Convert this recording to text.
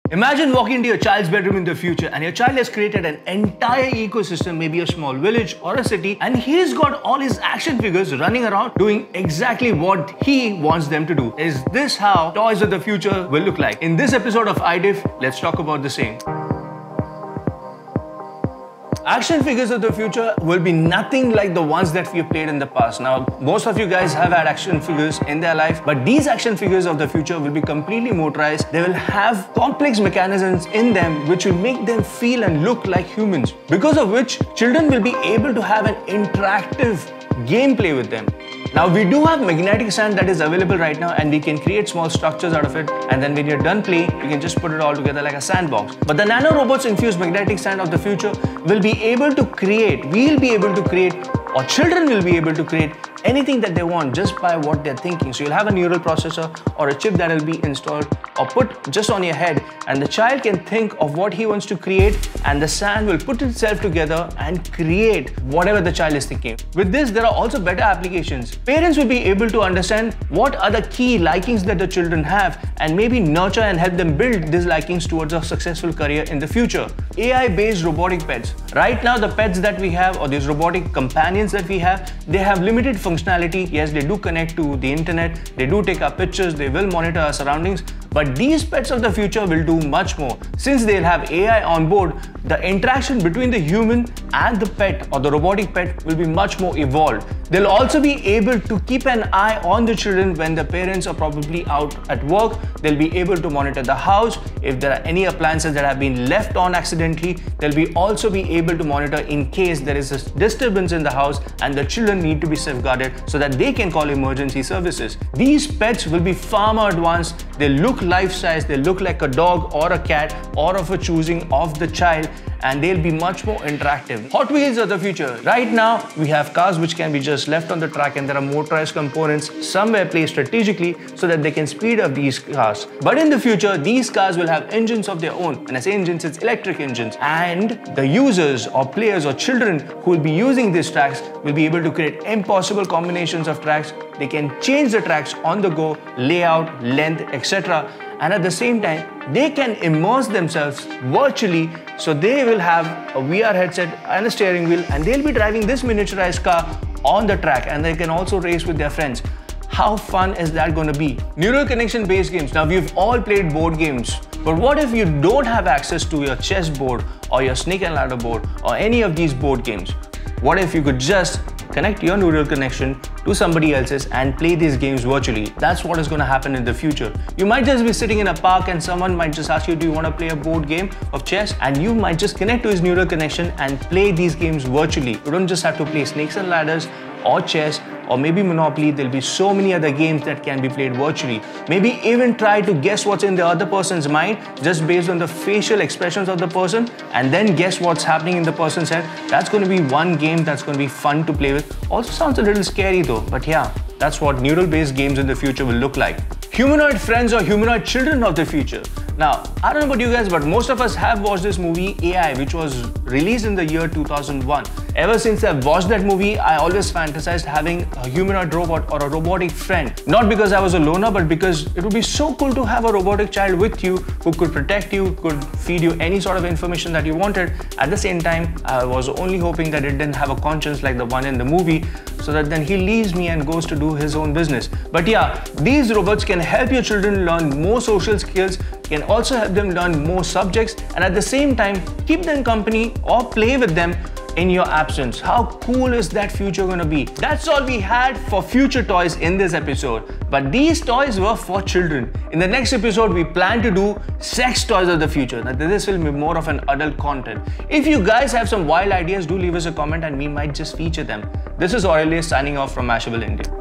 Imagine walking into your child's bedroom in the future and your child has created an entire ecosystem, maybe a small village or a city, and he's got all his action figures running around doing exactly what he wants them to do. Is this how toys of the future will look like? In this episode of iDiff, let's talk about the same. Action figures of the future will be nothing like the ones that we've played in the past. Now, most of you guys have had action figures in their life, but these action figures of the future will be completely motorized. They will have complex mechanisms in them which will make them feel and look like humans, because of which children will be able to have an interactive gameplay with them. Now, we do have magnetic sand that is available right now, and we can create small structures out of it, and then when you're done playing, you can just put it all together like a sandbox. But the nano robots infused magnetic sand of the future will be able to create, or children will be able to create anything that they want just by what they're thinking. So you'll have a neural processor or a chip that will be installed or put just on your head, and the child can think of what he wants to create, and the sand will put itself together and create whatever the child is thinking. With this, there are also better applications. Parents will be able to understand what are the key likings that the children have and maybe nurture and help them build these likings towards a successful career in the future. AI-based robotic pets. Right now, the pets that we have, or these robotic companions that we have, they have limited functionality. Yes, they do connect to the internet, they do take our pictures, they will monitor our surroundings, but these pets of the future will do much more. Since they'll have AI on board, the interaction between the human and the pet or the robotic pet will be much more evolved. They'll also be able to keep an eye on the children when the parents are probably out at work. They'll be able to monitor the house. If there are any appliances that have been left on accidentally, they'll also be able to monitor in case there is a disturbance in the house and the children need to be safeguarded so that they can call emergency services. These pets will be far more advanced. They look life-size, they look like a dog or a cat or of a choosing of the child, and they'll be much more interactive. Hot Wheels of the future. Right now, we have cars which can be just left on the track, and there are motorized components somewhere placed strategically so that they can speed up these cars. But in the future, these cars will have engines of their own. When I say engines, it's electric engines. And the users or players or children who will be using these tracks will be able to create impossible combinations of tracks. They can change the tracks on the go, layout, length, etc. And at the same time, they can immerse themselves virtually, so they will have a VR headset and a steering wheel, and they'll be driving this miniaturized car on the track, and they can also race with their friends. How fun is that going to be? Neural connection based games. Now, we've all played board games, but what if you don't have access to your chess board or your snake and ladder board or any of these board games? What if you could just connect your neural connection to somebody else's and play these games virtually? That's what is going to happen in the future. You might just be sitting in a park and someone might just ask you, do you want to play a board game of chess? And you might just connect to his neural connection and play these games virtually. You don't just have to play snakes and ladders or chess or maybe Monopoly. There'll be so many other games that can be played virtually. Maybe even try to guess what's in the other person's mind just based on the facial expressions of the person, and then guess what's happening in the person's head. That's going to be one game that's going to be fun to play with. Also sounds a little scary though, but yeah, that's what neural-based games in the future will look like. Humanoid friends or humanoid children of the future. Now, I don't know about you guys, but most of us have watched this movie AI, which was released in the year 2001. Ever since I've watched that movie, I always fantasized having a humanoid robot or a robotic friend. Not because I was a loner, but because it would be so cool to have a robotic child with you who could protect you, could feed you any sort of information that you wanted. At the same time, I was only hoping that it didn't have a conscience like the one in the movie, so that then he leaves me and goes to do his own business. But yeah, these robots can help your children learn more social skills, can also help them learn more subjects, and at the same time keep them company or play with them in your absence. How cool is that future going to be? That's all we had for future toys in this episode. But these toys were for children. In the next episode, we plan to do sex toys of the future. Now, this will be more of an adult content. If you guys have some wild ideas, do leave us a comment and we might just feature them. This is Aurelius signing off from Mashable India.